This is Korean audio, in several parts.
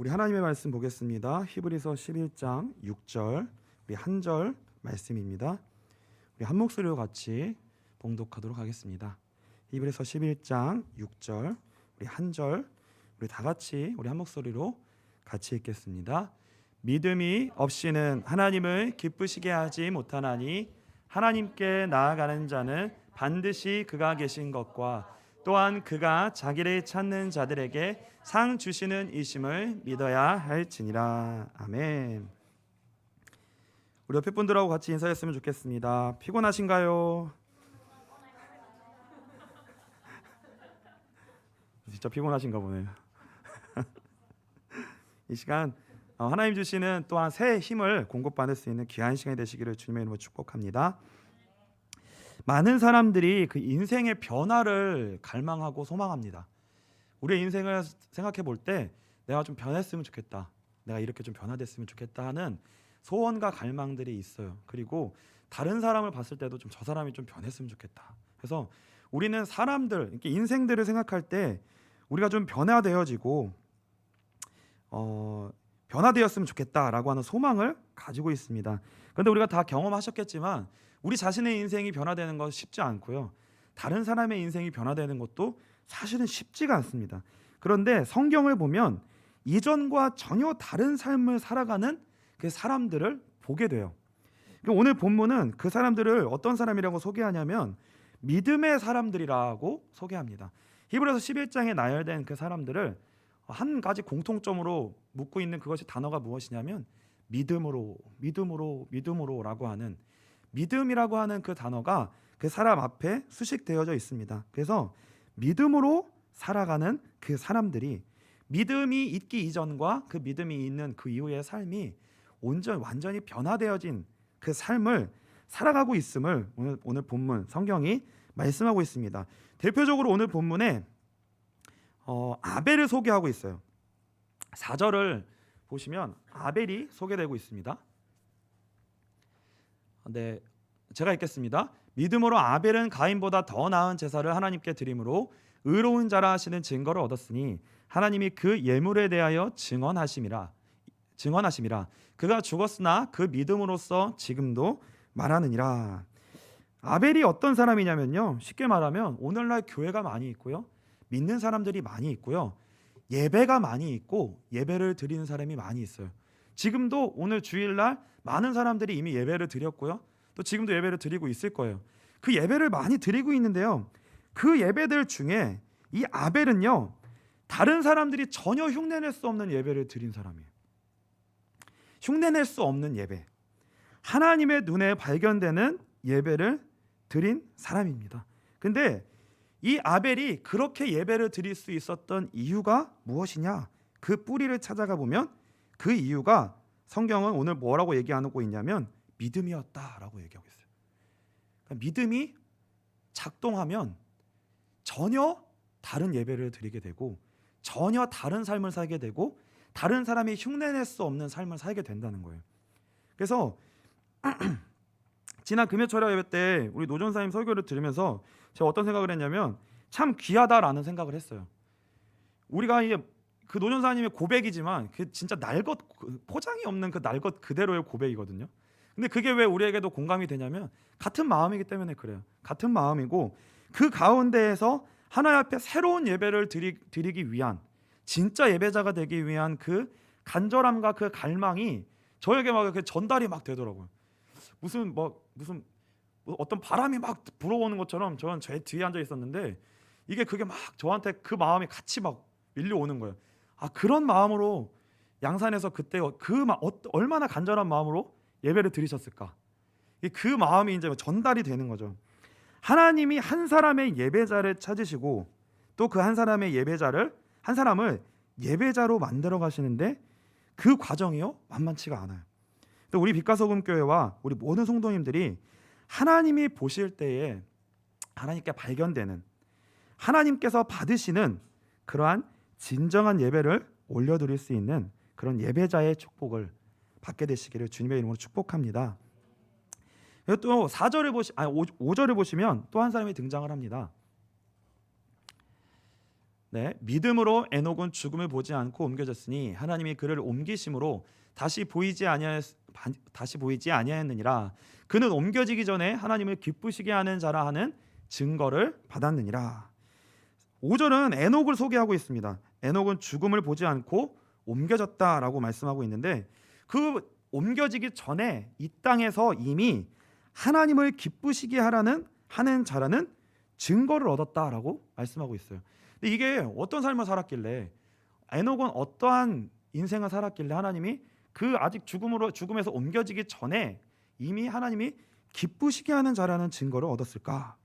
우리 하나님의 말씀 보겠습니다. 히브리서 11장 6절 우리 한 절 말씀입니다. 우리 한 목소리로 같이 봉독하도록 하겠습니다. 히브리서 11장 6절 우리 한 절 우리 다 같이 우리 한 목소리로 같이 읽겠습니다. 믿음이 없이는 하나님을 기쁘시게 하지 못하나니 하나님께 나아가는 자는 반드시 그가 계신 것과 또한 그가 자기를 찾는 자들에게 상 주시는 이심을 믿어야 할지니라. 아멘. 우리 옆에 분들하고 같이 인사했으면 좋겠습니다. 피곤하신가요? 진짜 피곤하신가 보네요. 이 시간 하나님 주시는 또한 새 힘을 공급받을 수 있는 귀한 시간이 되시기를 주님의 이름으로 축복합니다. 많은 사람들이 그 인생의 변화를 갈망하고 소망합니다. 우리의 인생을 생각해 볼 때 내가 좀 변했으면 좋겠다, 내가 이렇게 좀 변화됐으면 좋겠다 하는 소원과 갈망들이 있어요. 그리고 다른 사람을 봤을 때도 좀 저 사람이 좀 변했으면 좋겠다. 그래서 우리는 사람들, 이렇게 인생들을 생각할 때 우리가 좀 변화되어지고 변화되었으면 좋겠다라고 하는 소망을 가지고 있습니다. 그런데 우리가 다 경험하셨겠지만 우리 자신의 인생이 변화되는 건 쉽지 않고요. 다른 사람의 인생이 변화되는 것도 사실은 쉽지가 않습니다. 그런데 성경을 보면 이전과 전혀 다른 삶을 살아가는 그 사람들을 보게 돼요. 오늘 본문은 그 사람들을 어떤 사람이라고 소개하냐면 믿음의 사람들이라고 소개합니다. 히브리서 11장에 나열된 그 사람들을 한 가지 공통점으로 묻고 있는 그것이 단어가 무엇이냐면 믿음으로라고 하는, 믿음이라고 하는 그 단어가 그 사람 앞에 수식되어져 있습니다. 그래서 믿음으로 살아가는 그 사람들이 믿음이 있기 이전과 그 믿음이 있는 그 이후의 삶이 완전히 변화되어진 그 삶을 살아가고 있음을 오늘 본문 성경이 말씀하고 있습니다. 대표적으로 오늘 본문에 아벨을 소개하고 있어요. 4절을 보시면 아벨이 소개되고 있습니다. 네, 제가 읽겠습니다. 믿음으로 아벨은 가인보다 더 나은 제사를 하나님께 드림으로 의로운 자라 하시는 증거를 얻었으니 하나님이 그 예물에 대하여 증언하심이라. 그가 죽었으나 그 믿음으로써 지금도 말하느니라. 아벨이 어떤 사람이냐면요, 쉽게 말하면 오늘날 교회가 많이 있고요, 믿는 사람들이 많이 있고요, 예배가 많이 있고 예배를 드리는 사람이 많이 있어요. 지금도 오늘 주일날 많은 사람들이 이미 예배를 드렸고요, 또 지금도 예배를 드리고 있을 거예요. 그 예배를 많이 드리고 있는데요, 그 예배들 중에 이 아벨은요, 다른 사람들이 전혀 흉내낼 수 없는 예배를 드린 사람이에요. 흉내낼 수 없는 예배, 하나님의 눈에 발견되는 예배를 드린 사람입니다. 근데 이 아벨이 그렇게 예배를 드릴 수 있었던 이유가 무엇이냐? 그 뿌리를 찾아가 보면 그 이유가 성경은 오늘 뭐라고 얘기하고 있냐면 믿음이었다라고 얘기하고 있어요. 그러니까 믿음이 작동하면 전혀 다른 예배를 드리게 되고 전혀 다른 삶을 살게 되고 다른 사람이 흉내낼 수 없는 삶을 살게 된다는 거예요. 그래서 지난 금요철야 예배 때 우리 노전사님 설교를 들으면서 제가 어떤 생각을 했냐면 참 귀하다라는 생각을 했어요. 우리가 이게 그 노전사님의 고백이지만 그 진짜 날것, 포장이 없는 그 날것 그대로의 고백이거든요. 근데 그게 왜 우리에게도 공감이 되냐면 같은 마음이기 때문에 그래요. 같은 마음이고 그 가운데에서 하나님 앞에 새로운 예배를 드리기 위한, 진짜 예배자가 되기 위한 그 간절함과 그 갈망이 저에게 막 그 전달이 막 되더라고요. 무슨 어떤 바람이 막 불어오는 것처럼 저는 제 뒤에 앉아 있었는데 그게 막 저한테 그 마음이 같이 막 밀려오는 거예요. 그런 마음으로 양산에서 그때 얼마나 간절한 마음으로 예배를 드리셨을까? 그 마음이 이제 전달이 되는 거죠. 하나님이 한 사람의 예배자를 찾으시고 또 그 한 사람의 한 사람을 예배자로 만들어 가시는데 그 과정이요, 만만치가 않아요. 또 우리 빛과 소금 교회와 우리 모든 성도님들이 하나님이 보실 때에 하나님께 발견되는, 하나님께서 받으시는 그러한 진정한 예배를 올려드릴 수 있는 그런 예배자의 축복을 받게 되시기를 주님의 이름으로 축복합니다. 또 5절을 보시면 또 한 사람이 등장을 합니다. 네, 믿음으로 에녹은 죽음을 보지 않고 옮겨졌으니 하나님이 그를 옮기심으로 다시 보이지 아니하였느니라. 그는 옮겨지기 전에 하나님을 기쁘시게 하는 자라 하는 증거를 받았느니라. 5절은 에녹을 소개하고 있습니다. 에녹은 죽음을 보지 않고 옮겨졌다라고 말씀하고 있는데, 그 옮겨지기 전에 이 땅에서 이미 하나님을 기쁘시게 하는 자라는 증거를 얻었다라고 말씀하고 있어요. 근데 이게 어떤 삶을 살았길래, 에녹은 어떠한 인생을 살았길래 하나님이 그 아직 죽음에서 옮겨지기 전에 이미 하나님이 기쁘시게 하는 자라는 증거를 얻었을까?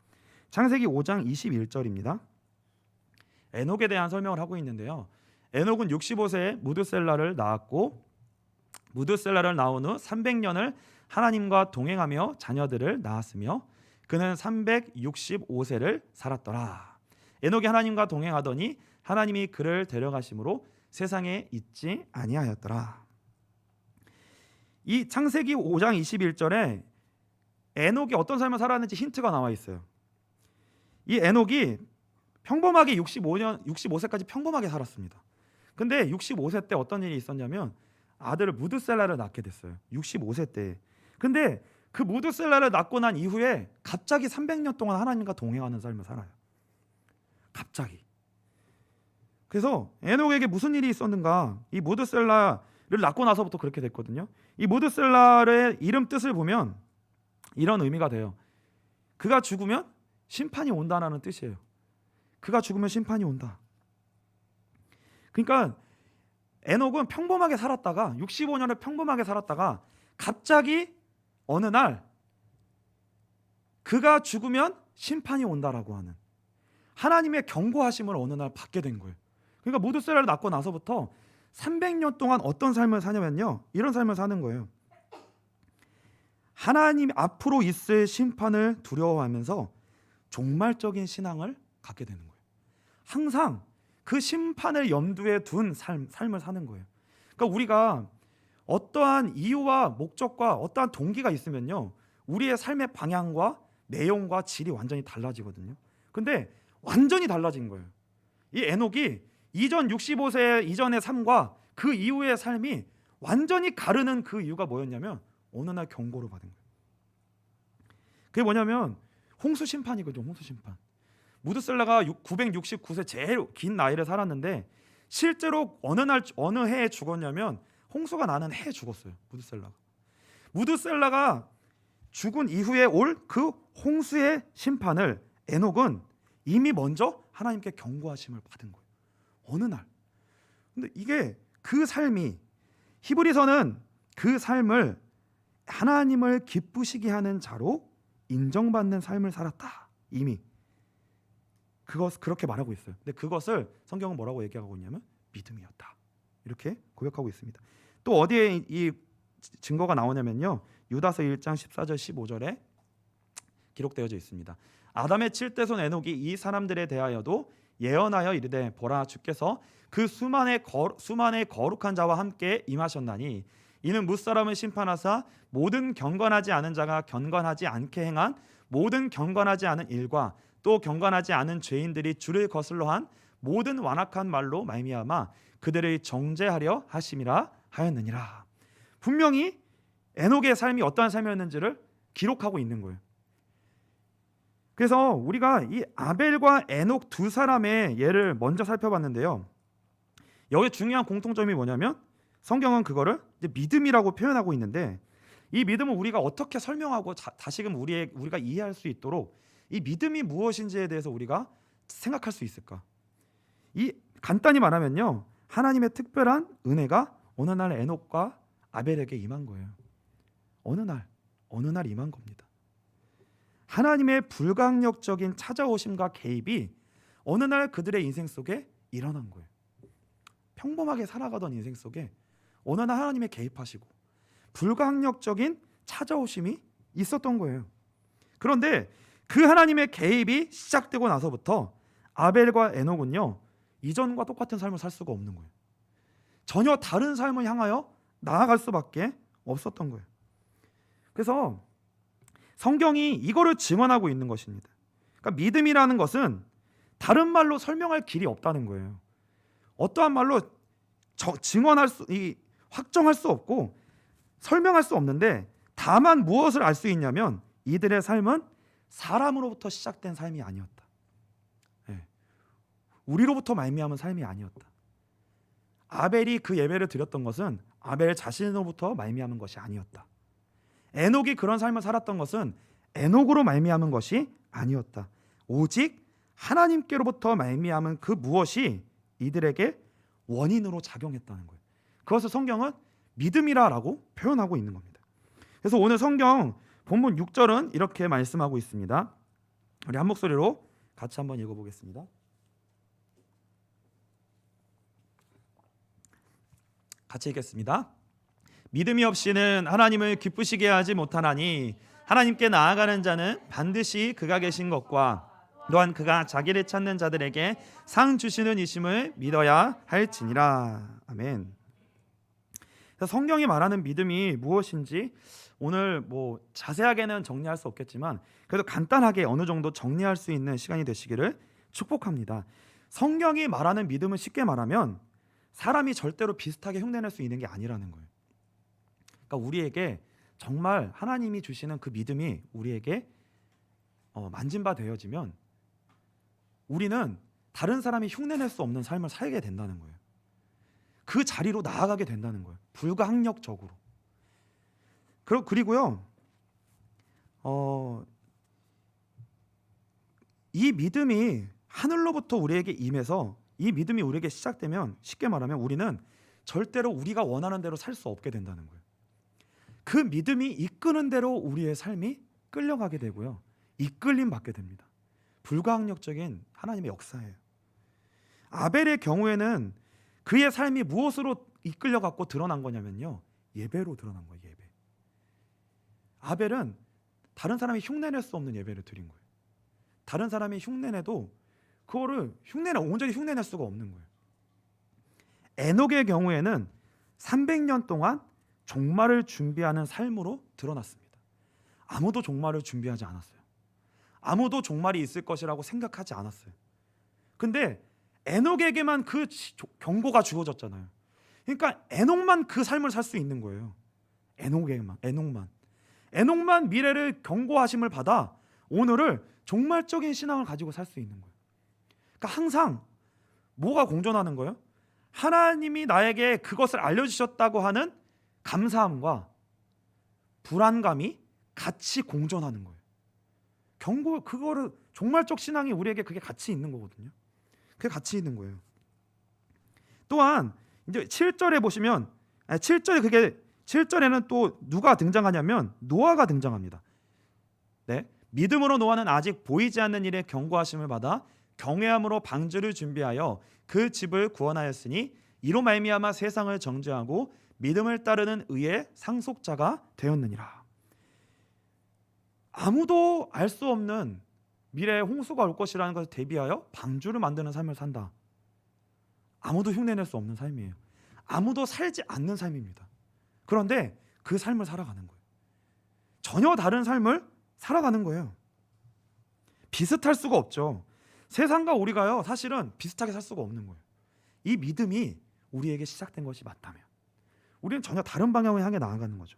창세기 5장 21절입니다. 에녹에 대한 설명을 하고 있는데요. 에녹은 65세에 무드셀라를 낳았고, 무드셀라를 낳은 후 300년을 하나님과 동행하며 자녀들을 낳았으며 그는 365세를 살았더라. 에녹이 하나님과 동행하더니 하나님이 그를 데려가심으로 세상에 있지 아니하였더라. 이 창세기 5장 21절에 에녹이 어떤 삶을 살았는지 힌트가 나와 있어요. 이 에녹이 평범하게 65세까지 평범하게 살았습니다. 근데 65세 때 어떤 일이 있었냐면 아들을 무드셀라를 낳게 됐어요. 65세 때. 근데 그 무드셀라를 낳고 난 이후에 갑자기 300년 동안 하나님과 동행하는 삶을 살아요. 갑자기. 그래서 에녹에게 무슨 일이 있었는가? 이 무드셀라를 낳고 나서부터 그렇게 됐거든요. 이 무드셀라의 이름 뜻을 보면 이런 의미가 돼요. 그가 죽으면 심판이 온다라는 뜻이에요. 그가 죽으면 심판이 온다. 그러니까 에녹은 평범하게 살았다가 65년을 평범하게 살았다가 갑자기 어느 날 그가 죽으면 심판이 온다라고 하는 하나님의 경고하심을 어느 날 받게 된 거예요. 그러니까 무드셀라를 낳고 나서부터 300년 동안 어떤 삶을 사냐면요, 이런 삶을 사는 거예요. 하나님 앞으로 있을 심판을 두려워하면서 종말적인 신앙을 갖게 되는 거예요. 항상 그 심판을 염두에 둔 삶을 사는 거예요. 그러니까 우리가 어떠한 이유와 목적과 어떠한 동기가 있으면요, 우리의 삶의 방향과 내용과 질이 완전히 달라지거든요. 근데 완전히 달라진 거예요. 이 에녹이 이전 65세 이전의 삶과 그 이후의 삶이 완전히 가르는 그 이유가 뭐였냐면 어느 날 경고를 받은 거예요. 그게 뭐냐면 홍수 심판이거든요. 홍수 심판. 무드셀라가 969세 제일 긴 나이를 살았는데 실제로 어느 해에 죽었냐면 홍수가 나는 해에 죽었어요. 무드셀라가 죽은 이후에 올 그 홍수의 심판을 에녹은 이미 먼저 하나님께 경고하심을 받은 거예요. 어느 날. 근데 이게 그 삶이, 히브리서는 그 삶을 하나님을 기쁘시게 하는 자로 인정받는 삶을 살았다. 이미 그렇게 말하고 있어요. 근데 그것을 성경은 뭐라고 얘기하고 있냐면 믿음이었다. 이렇게 고백하고 있습니다. 또 어디에 이 증거가 나오냐면요, 유다서 1장 14절 15절에 기록되어져 있습니다. 아담의 7대손 에녹이 이 사람들에 대하여도 예언하여 이르되 보라, 주께서 그 수만의 거룩한 자와 함께 임하셨나니 이는 무사람을 심판하사 모든 경건하지 않은 자가 경건하지 않게 행한 모든 경건하지 않은 일과 또 경건하지 않은 죄인들이 주를 거슬러 한 모든 완악한 말로 말미암아 그들을 정죄하려 하심이라 하였느니라. 분명히 에녹의 삶이 어떠한 삶이었는지를 기록하고 있는 거예요. 그래서 우리가 이 아벨과 에녹 두 사람의 예를 먼저 살펴봤는데요, 여기 중요한 공통점이 뭐냐면 성경은 그거를 이제 믿음이라고 표현하고 있는데, 이 믿음을 우리가 어떻게 설명하고 다시금 우리가 이해할 수 있도록 이 믿음이 무엇인지에 대해서 우리가 생각할 수 있을까? 이 간단히 말하면요, 하나님의 특별한 은혜가 어느 날 에녹과 아벨에게 임한 거예요. 어느 날 임한 겁니다. 하나님의 불강력적인 찾아오심과 개입이 어느 날 그들의 인생 속에 일어난 거예요. 평범하게 살아가던 인생 속에 어느 날 하나님의 개입하시고 불강력적인 찾아오심이 있었던 거예요. 그런데 그 하나님의 개입이 시작되고 나서부터 아벨과 에녹은요, 이전과 똑같은 삶을 살 수가 없는 거예요. 전혀 다른 삶을 향하여 나아갈 수밖에 없었던 거예요. 그래서 성경이 이거를 증언하고 있는 것입니다. 그러니까 믿음이라는 것은 다른 말로 설명할 길이 없다는 거예요. 어떠한 말로 확정할 수 없고 설명할 수 없는데, 다만 무엇을 알 수 있냐면 이들의 삶은 사람으로부터 시작된 삶이 아니었다. 우리로부터 말미암은 삶이 아니었다. 아벨이 그 예배를 드렸던 것은 아벨 자신으로부터 말미암은 것이 아니었다. 에녹이 그런 삶을 살았던 것은 에녹으로 말미암은 것이 아니었다. 오직 하나님께로부터 말미암은 그 무엇이 이들에게 원인으로 작용했다는 거예요. 그것을 성경은 믿음이라고 표현하고 있는 겁니다. 그래서 오늘 성경 본문 6절은 이렇게 말씀하고 있습니다. 우리 한 목소리로 같이 한번 읽어보겠습니다. 같이 읽겠습니다. 믿음이 없이는 하나님을 기쁘시게 하지 못하나니 하나님께 나아가는 자는 반드시 그가 계신 것과 또한 그가 자기를 찾는 자들에게 상 주시는 이심을 믿어야 할지니라. 아멘. 성경이 말하는 믿음이 무엇인지 오늘 자세하게는 정리할 수 없겠지만 그래도 간단하게 어느 정도 정리할 수 있는 시간이 되시기를 축복합니다. 성경이 말하는 믿음은 쉽게 말하면 사람이 절대로 비슷하게 흉내낼 수 있는 게 아니라는 거예요. 그러니까 우리에게 정말 하나님이 주시는 그 믿음이 우리에게 만진 바 되어지면 우리는 다른 사람이 흉내낼 수 없는 삶을 살게 된다는 거예요. 그 자리로 나아가게 된다는 거예요. 불가항력적으로. 그리고요, 이 믿음이 하늘로부터 우리에게 임해서 이 믿음이 우리에게 시작되면 쉽게 말하면 우리는 절대로 우리가 원하는 대로 살 수 없게 된다는 거예요. 그 믿음이 이끄는 대로 우리의 삶이 끌려가게 되고요, 이끌림 받게 됩니다. 불가항력적인 하나님의 역사예요. 아벨의 경우에는 그의 삶이 무엇으로 이끌려갖고 드러난 거냐면요, 예배로 드러난 거예요. 예배. 아벨은 다른 사람이 흉내낼 수 없는 예배를 드린 거예요. 다른 사람이 흉내내도 그거를 온전히 흉내낼 수가 없는 거예요. 에녹의 경우에는 300년 동안 종말을 준비하는 삶으로 드러났습니다. 아무도 종말을 준비하지 않았어요. 아무도 종말이 있을 것이라고 생각하지 않았어요. 근데 에녹에게만 그 경고가 주어졌잖아요. 그러니까 에녹만 그 삶을 살 수 있는 거예요. 에녹만 미래를 경고하심을 받아 오늘을 종말적인 신앙을 가지고 살 수 있는 거예요. 그러니까 항상 뭐가 공존하는 거예요? 하나님이 나에게 그것을 알려주셨다고 하는 감사함과 불안감이 같이 공존하는 거예요. 그거를 종말적 신앙이 우리에게 그게 같이 있는 거거든요. 그게 같이 있는 거예요. 또한 이제 7절에 보시면 7절에는 또 누가 등장하냐면 노아가 등장합니다. 네, 믿음으로 노아는 아직 보이지 않는 일에 경고하심을 받아 경외함으로 방주를 준비하여 그 집을 구원하였으니 이로 말미암아 세상을 정죄하고 믿음을 따르는 의의 상속자가 되었느니라. 아무도 알 수 없는 미래에 홍수가 올 것이라는 것을 대비하여 방주를 만드는 삶을 산다. 아무도 흉내낼 수 없는 삶이에요. 아무도 살지 않는 삶입니다. 그런데 그 삶을 살아가는 거예요. 전혀 다른 삶을 살아가는 거예요. 비슷할 수가 없죠. 세상과 우리가요, 사실은 비슷하게 살 수가 없는 거예요. 이 믿음이 우리에게 시작된 것이 맞다면 우리는 전혀 다른 방향을 향해 나아가는 거죠.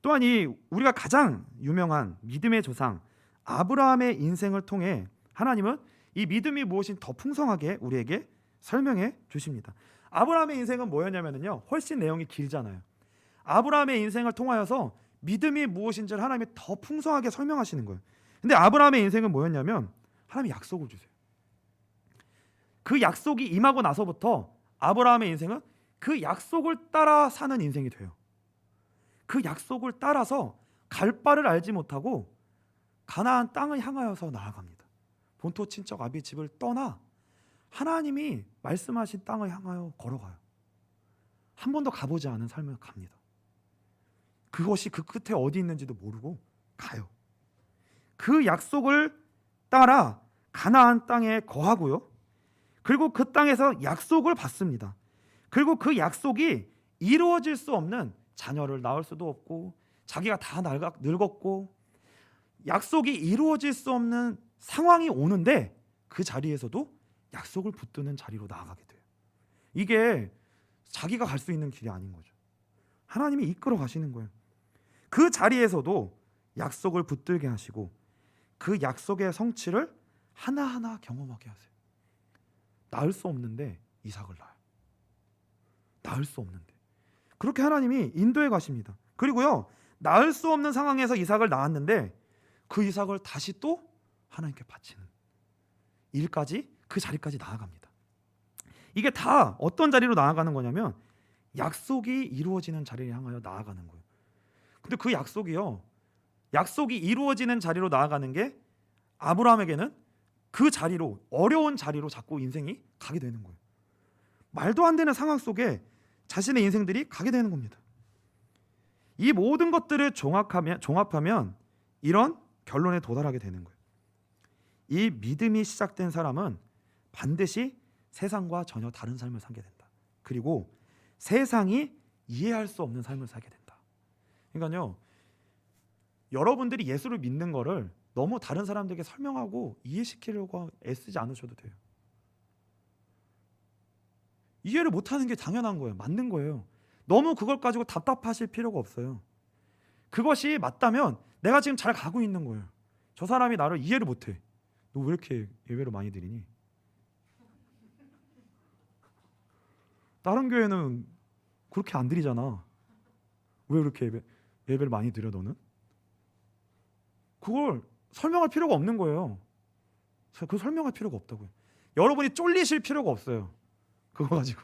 또한 우리가 가장 유명한 믿음의 조상 아브라함의 인생을 통해 하나님은 이 믿음이 무엇인 더 풍성하게 우리에게 설명해 주십니다. 아브라함의 인생은 뭐였냐면요, 훨씬 내용이 길잖아요. 아브라함의 인생을 통하여서 믿음이 무엇인지를 하나님이 더 풍성하게 설명하시는 거예요. 근데 아브라함의 인생은 뭐였냐면 하나님이 약속을 주세요. 그 약속이 임하고 나서부터 아브라함의 인생은 그 약속을 따라 사는 인생이 돼요. 그 약속을 따라서 갈 바를 알지 못하고 가나안 땅을 향하여서 나아갑니다. 본토 친척 아비 집을 떠나 하나님이 말씀하신 땅을 향하여 걸어가요. 한 번도 가보지 않은 삶을 갑니다. 그것이 그 끝에 어디 있는지도 모르고 가요. 그 약속을 따라 가나안 땅에 거하고요. 그리고 그 땅에서 약속을 받습니다. 그리고 그 약속이 이루어질 수 없는, 자녀를 낳을 수도 없고 자기가 다 늙었고 약속이 이루어질 수 없는 상황이 오는데 그 자리에서도 약속을 붙드는 자리로 나아가게 돼요. 이게 자기가 갈 수 있는 길이 아닌 거죠. 하나님이 이끌어 가시는 거예요. 그 자리에서도 약속을 붙들게 하시고 그 약속의 성취를 하나하나 경험하게 하세요. 낳을 수 없는데 이삭을 낳아요. 낳을 수 없는데. 그렇게 하나님이 인도해 가십니다. 그리고요, 낳을 수 없는 상황에서 이삭을 낳았는데 그 이삭을 다시 또 하나님께 바치는 일까지, 그 자리까지 나아갑니다. 이게 다 어떤 자리로 나아가는 거냐면 약속이 이루어지는 자리를 향하여 나아가는 거예요. 근데 그 약속이요, 약속이 이루어지는 자리로 나아가는 게 아브라함에게는 그 자리로, 어려운 자리로 자꾸 인생이 가게 되는 거예요. 말도 안 되는 상황 속에 자신의 인생들이 가게 되는 겁니다. 이 모든 것들을 종합하면 이런 결론에 도달하게 되는 거예요. 이 믿음이 시작된 사람은 반드시 세상과 전혀 다른 삶을 살게 된다. 그리고 세상이 이해할 수 없는 삶을 살게 된다. 그러니까요, 여러분들이 예수를 믿는 거를 너무 다른 사람들에게 설명하고 이해시키려고 애쓰지 않으셔도 돼요. 이해를 못하는 게 당연한 거예요. 맞는 거예요. 너무 그걸 가지고 답답하실 필요가 없어요. 그것이 맞다면 내가 지금 잘 가고 있는 거예요. 저 사람이 나를 이해를 못해. 너 왜 이렇게 예배를 많이 드리니? 다른 교회는 그렇게 안 드리잖아. 왜 이렇게 예배를 많이 드려 너는? 그걸 설명할 필요가 없는 거예요. 그걸 설명할 필요가 없다고요. 여러분이 쫄리실 필요가 없어요. 그거 가지고.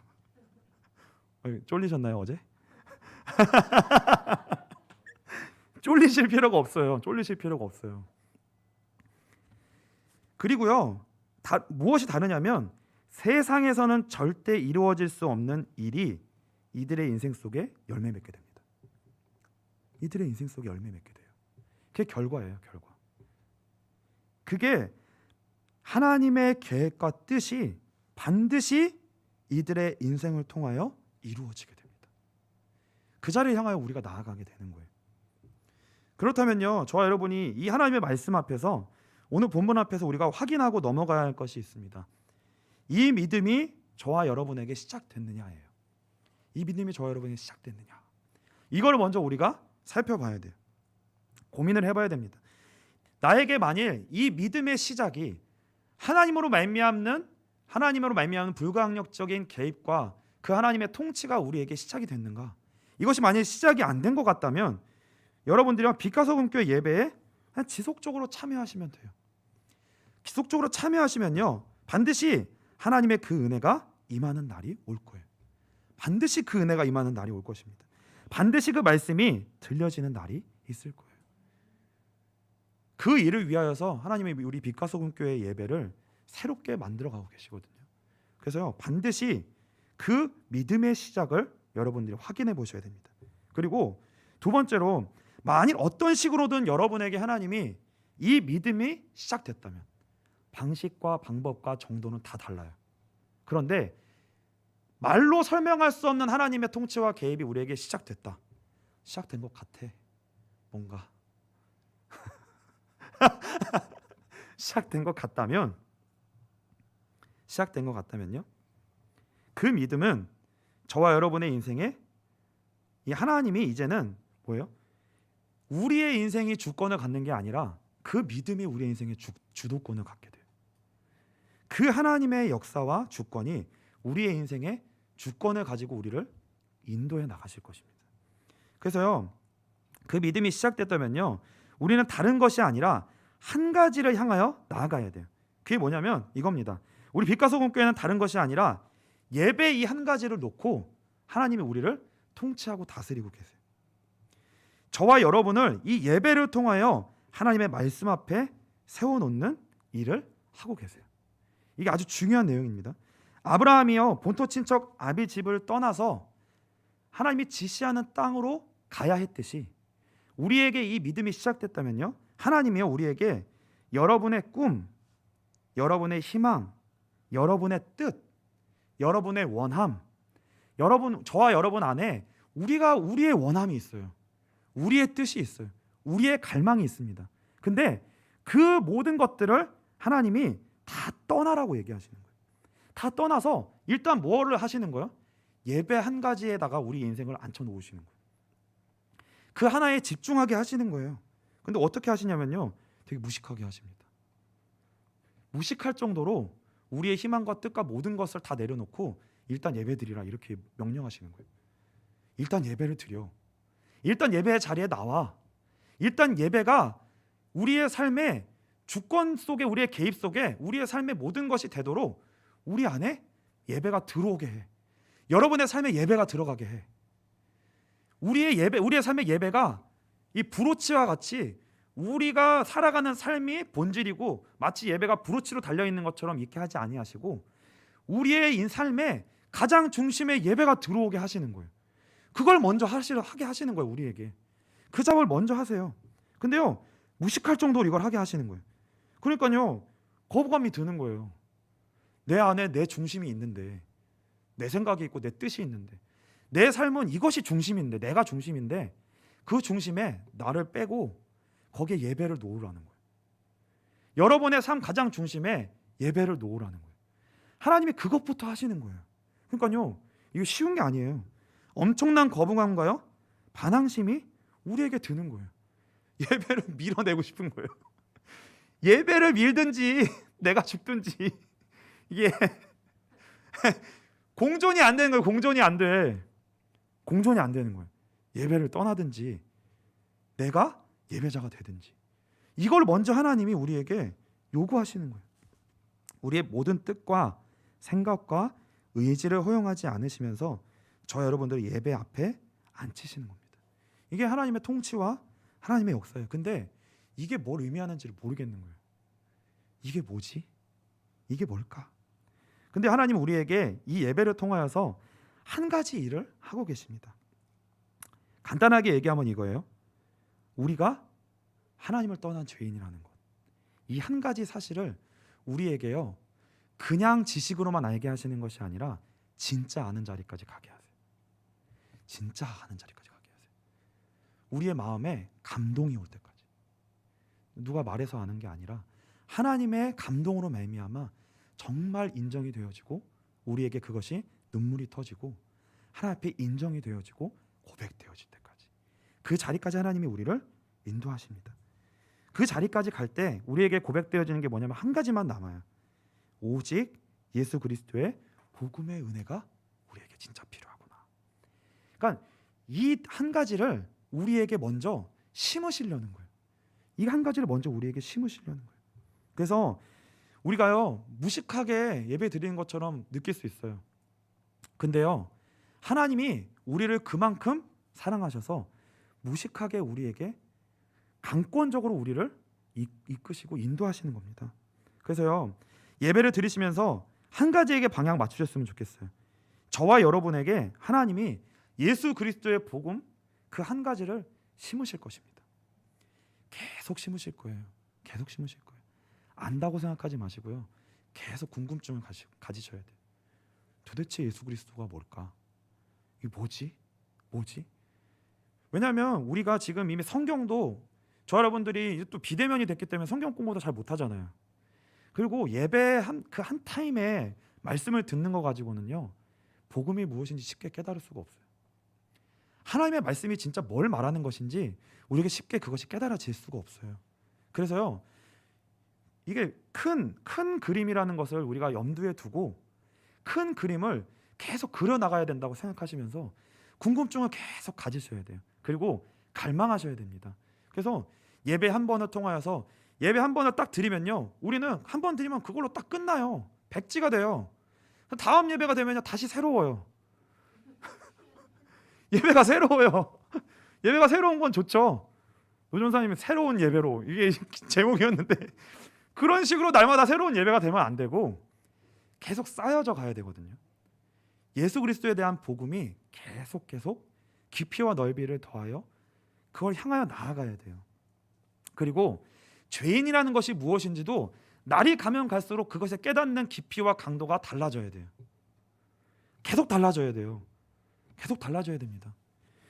쫄리셨나요 어제? 쫄리실 필요가 없어요. 쫄리실 필요가 없어요. 그리고요, 무엇이 다르냐면 세상에서는 절대 이루어질 수 없는 일이 이들의 인생 속에 열매 맺게 됩니다. 이들의 인생 속에 열매 맺게 돼요. 그게 결과예요. 결과. 그게 하나님의 계획과 뜻이 반드시 이들의 인생을 통하여 이루어지게 됩니다. 그 자리를 향하여 우리가 나아가게 되는 거예요. 그렇다면요, 저와 여러분이 이 하나님의 말씀 앞에서, 오늘 본문 앞에서 우리가 확인하고 넘어가야 할 것이 있습니다. 이 믿음이 저와 여러분에게 시작됐느냐예요. 이 믿음이 저와 여러분에게 시작됐느냐, 이걸 먼저 우리가 살펴봐야 돼요. 고민을 해봐야 됩니다. 나에게 만일 이 믿음의 시작이 하나님으로 말미암는 불가항력적인 개입과 그 하나님의 통치가 우리에게 시작이 됐는가, 이것이 만일 시작이 안 된 것 같다면 여러분들이랑 빛과 소금 교회 예배에 지속적으로 참여하시면 돼요. 지속적으로 참여하시면요, 반드시 하나님의 그 은혜가 임하는 날이 올 거예요. 반드시 그 은혜가 임하는 날이 올 것입니다. 반드시 그 말씀이 들려지는 날이 있을 거예요. 그 일을 위하여서 하나님이 우리 빛과 소금 교회 예배를 새롭게 만들어가고 계시거든요. 그래서요, 반드시 그 믿음의 시작을 여러분들이 확인해 보셔야 됩니다. 그리고 두 번째로, 만일 어떤 식으로든 여러분에게 하나님이 이 믿음이 시작됐다면 방식과 방법과 정도는 다 달라요. 그런데 말로 설명할 수 없는 하나님의 통치와 개입이 우리에게 시작됐다. 시작된 것 같아. 뭔가 시작된 것 같다면요, 그 믿음은 저와 여러분의 인생에 이 하나님이 이제는 뭐예요? 우리의 인생이 주권을 갖는 게 아니라 그 믿음이 우리의 인생의 주도권을 갖게 돼요. 그 하나님의 역사와 주권이 우리의 인생의 주권을 가지고 우리를 인도해 나가실 것입니다. 그래서요, 그 믿음이 시작됐다면요, 우리는 다른 것이 아니라 한 가지를 향하여 나아가야 돼요. 그게 뭐냐면 이겁니다. 우리 빛과 소금 교회는 다른 것이 아니라 예배 이 한 가지를 놓고 하나님이 우리를 통치하고 다스리고 계세요. 저와 여러분을 이 예배를 통하여 하나님의 말씀 앞에 세워놓는 일을 하고 계세요. 이게 아주 중요한 내용입니다. 아브라함이요, 본토 친척 아비 집을 떠나서 하나님이 지시하는 땅으로 가야 했듯이 우리에게 이 믿음이 시작됐다면요, 하나님이요, 우리에게 여러분의 꿈, 여러분의 희망, 여러분의 뜻, 여러분의 원함, 저와 여러분 안에 우리의 원함이 있어요. 우리의 뜻이 있어요. 우리의 갈망이 있습니다. 근데 그 모든 것들을 하나님이 다 떠나라고 얘기하시는 거예요. 다 떠나서 일단 뭐를 하시는 거예요? 예배 한 가지에다가 우리 인생을 앉혀 놓으시는 거예요. 그 하나에 집중하게 하시는 거예요. 근데 어떻게 하시냐면요, 되게 무식하게 하십니다. 무식할 정도로 우리의 희망과 뜻과 모든 것을 다 내려놓고 일단 예배 드리라 이렇게 명령하시는 거예요. 일단 예배를 드려. 일단 예배의 자리에 나와. 일단 예배가 우리의 삶의 주권 속에, 우리의 개입 속에 우리의 삶의 모든 것이 되도록 우리 안에 예배가 들어오게 해. 여러분의 삶에 예배가 들어가게 해. 우리의 삶의 예배가 이 브로치와 같이 우리가 살아가는 삶이 본질이고 마치 예배가 브로치로 달려있는 것처럼 이렇게 하지 아니하시고 우리의 삶에 가장 중심에 예배가 들어오게 하시는 거예요. 그걸 먼저 하게 하시는 거예요. 우리에게 그 작업을 먼저 하세요. 근데요, 무식할 정도로 이걸 하게 하시는 거예요. 그러니까요, 거부감이 드는 거예요. 내 안에 내 중심이 있는데, 내 생각이 있고 내 뜻이 있는데, 내 삶은 이것이 중심인데, 내가 중심인데 그 중심에 나를 빼고 거기에 예배를 놓으라는 거예요. 여러분의 삶 가장 중심에 예배를 놓으라는 거예요. 하나님이 그것부터 하시는 거예요. 그러니까요, 이거 쉬운 게 아니에요. 엄청난 거부감과요 반항심이 우리에게 드는 거예요. 예배를 밀어내고 싶은 거예요. 예배를 밀든지 내가 죽든지, 이게 공존이 안 되는 거예요. 공존이 안 돼. 공존이 안 되는 거예요. 예배를 떠나든지 내가 예배자가 되든지, 이걸 먼저 하나님이 우리에게 요구하시는 거예요. 우리의 모든 뜻과 생각과 의지를 허용하지 않으시면서 저 여러분들을 예배 앞에 앉히시는 겁니다. 이게 하나님의 통치와 하나님의 역사예요. 근데 이게 뭘 의미하는지를 모르겠는 거예요. 이게 뭐지? 이게 뭘까? 근데 하나님은 우리에게 이 예배를 통하여서 한 가지 일을 하고 계십니다. 간단하게 얘기하면 이거예요. 우리가 하나님을 떠난 죄인이라는 것, 이 한 가지 사실을 우리에게요, 그냥 지식으로만 알게 하시는 것이 아니라 진짜 아는 자리까지 가게 하세요. 진짜 아는 자리까지 가게 하세요. 우리의 마음에 감동이 올 때까지. 누가 말해서 아는 게 아니라 하나님의 감동으로 말미암아 정말 인정이 되어지고 우리에게 그것이 눈물이 터지고 하나님 앞에 인정이 되어지고 고백되어질 때까지, 그 자리까지 하나님이 우리를 인도하십니다. 그 자리까지 갈 때 우리에게 고백되어지는 게 뭐냐면 한 가지만 남아요. 오직 예수 그리스도의 복음의 은혜가 우리에게 진짜 필요하구나. 그러니까 이 한 가지를 우리에게 먼저 심으시려는 거예요. 이 한 가지를 먼저 우리에게 심으시려는 거예요. 그래서 우리가요, 무식하게 예배 드리는 것처럼 느낄 수 있어요. 근데요, 하나님이 우리를 그만큼 사랑하셔서 무식하게 우리에게 강권적으로 우리를 이끄시고 인도하시는 겁니다. 그래서요, 예배를 드리시면서 한 가지에게 방향 맞추셨으면 좋겠어요. 저와 여러분에게 하나님이 예수 그리스도의 복음 그 한 가지를 심으실 것입니다. 계속 심으실 거예요. 계속 심으실 거예요. 안다고 생각하지 마시고요, 계속 궁금증을 가지셔야 돼요. 도대체 예수 그리스도가 뭘까? 이게 뭐지? 왜냐하면 우리가 지금 이미 성경도, 저 여러분들이 또 비대면이 됐기 때문에 성경 공부도 잘 못하잖아요. 그리고 예배 그 한 타임에 말씀을 듣는 거 가지고는요, 복음이 무엇인지 쉽게 깨달을 수가 없어요. 하나님의 말씀이 진짜 뭘 말하는 것인지 우리에게 쉽게 그것이 깨달아질 수가 없어요. 그래서요, 이게 큰 그림이라는 것을 우리가 염두에 두고 큰 그림을 계속 그려나가야 된다고 생각하시면서 궁금증을 계속 가지셔야 돼요. 그리고 갈망하셔야 됩니다. 그래서 예배 한 번을 통하여서 예배 한 번을 딱 드리면요, 우리는 한 번 드리면 그걸로 딱 끝나요. 백지가 돼요. 다음 예배가 되면요, 다시 새로워요. 예배가 새로워요. 예배가 새로운 건 좋죠. 노전사님이 새로운 예배로, 이게 제목이었는데 그런 식으로 날마다 새로운 예배가 되면 안 되고 계속 쌓여져 가야 되거든요. 예수 그리스도에 대한 복음이 계속 깊이와 넓이를 더하여 그걸 향하여 나아가야 돼요. 그리고 죄인이라는 것이 무엇인지도 날이 가면 갈수록 그것을 깨닫는 깊이와 강도가 달라져야 돼요. 계속 달라져야 돼요. 계속 달라져야 됩니다.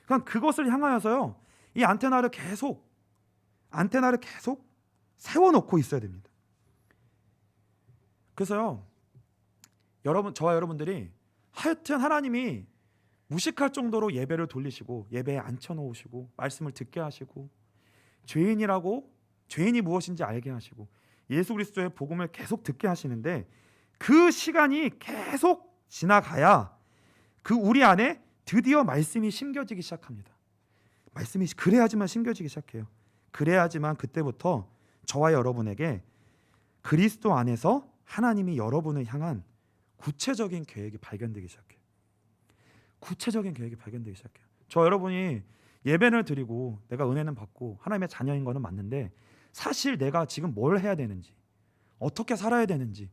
그러니까 그것을 향하여서요, 이 안테나를 계속 세워놓고 있어야 됩니다. 그래서요, 여러분, 저와 여러분들이 하여튼 하나님이 무식할 정도로 예배를 돌리시고 예배에 앉혀놓으시고 말씀을 듣게 하시고 죄인이 무엇인지 알게 하시고 예수 그리스도의 복음을 계속 듣게 하시는데, 그 시간이 계속 지나가야 그 우리 안에 드디어 말씀이 심겨지기 시작합니다. 말씀이 그래야지만 심겨지기 시작해요. 그래야지만 그때부터 저와 여러분에게 그리스도 안에서 하나님이 여러분을 향한 구체적인 계획이 발견되기 시작해요. 구체적인 계획이 발견되기 시작해요. 저 여러분이 예배를 드리고 내가 은혜는 받고 하나님의 자녀인 거는 맞는데, 사실 내가 지금 뭘 해야 되는지, 어떻게 살아야 되는지,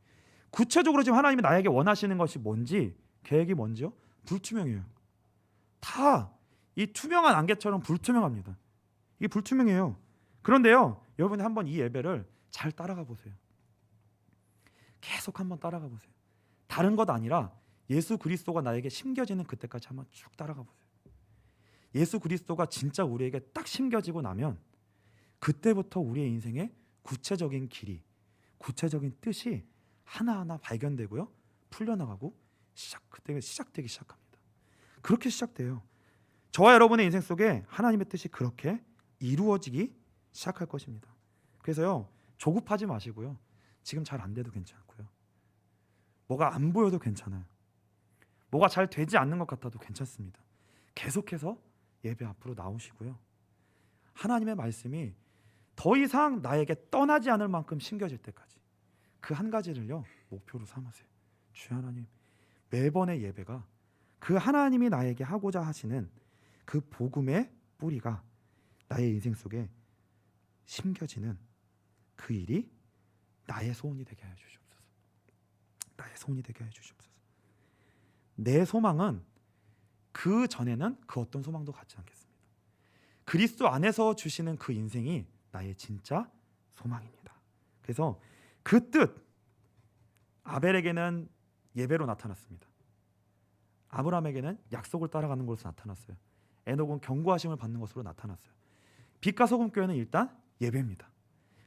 구체적으로 지금 하나님이 나에게 원하시는 것이 뭔지, 계획이 뭔지요? 불투명해요. 다 이 투명한 안개처럼 불투명합니다. 이게 불투명해요. 그런데요, 여러분이 한번 이 예배를 잘 따라가 보세요. 계속 한번 따라가 보세요. 다른 것 아니라 예수 그리스도가 나에게 심겨지는 그때까지 한번 쭉 따라가 보세요. 예수 그리스도가 진짜 우리에게 딱 심겨지고 나면 그때부터 우리의 인생에 구체적인 길이, 구체적인 뜻이 하나하나 발견되고요, 풀려나가고 그때가 시작되기 시작합니다. 그렇게 시작돼요. 저와 여러분의 인생 속에 하나님의 뜻이 그렇게 이루어지기 시작할 것입니다. 그래서요, 조급하지 마시고요, 지금 잘 안 돼도 괜찮고요, 뭐가 안 보여도 괜찮아요, 뭐가 잘 되지 않는 것 같아도 괜찮습니다. 계속해서 예배 앞으로 나오시고요, 하나님의 말씀이 더 이상 나에게 떠나지 않을 만큼 심겨질 때까지 그 한 가지를요 목표로 삼으세요. 주여 하나님, 매번의 예배가 그 하나님이 나에게 하고자 하시는 그 복음의 뿌리가 나의 인생 속에 심겨지는 그 일이 나의 소원이 되게 하여 주시옵소서. 나의 소원이 되게 하여 주시옵소서. 내 소망은 그 전에는 그 어떤 소망도 갖지 않겠습니다. 그리스도 안에서 주시는 그 인생이 나의 진짜 소망입니다. 그래서 그 뜻, 아벨에게는 예배로 나타났습니다. 아브라함에게는 약속을 따라가는 것으로 나타났어요. 에녹은 경고하심을 받는 것으로 나타났어요. 빛과 소금 교회는 일단 예배입니다.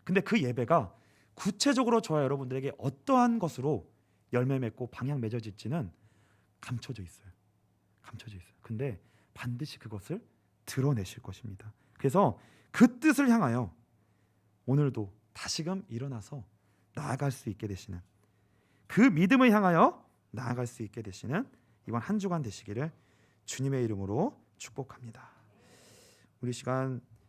근데 그 예배가 구체적으로 저와 여러분들에게 어떠한 것으로 열매 맺고 방향 맺어질지는 감춰져 있어요. 감춰져 있어요. 근데 반드시 그것을 드러내실 것입니다. 그래서 그 뜻을 향하여 오늘도 다시금 일어나서 나아갈 수 있게 되시는, 그 믿음을 향하여 나아갈 수 있게 되시는 이번 한 주간 되시기를 주님의 이름으로 축복합니다. 우리 시간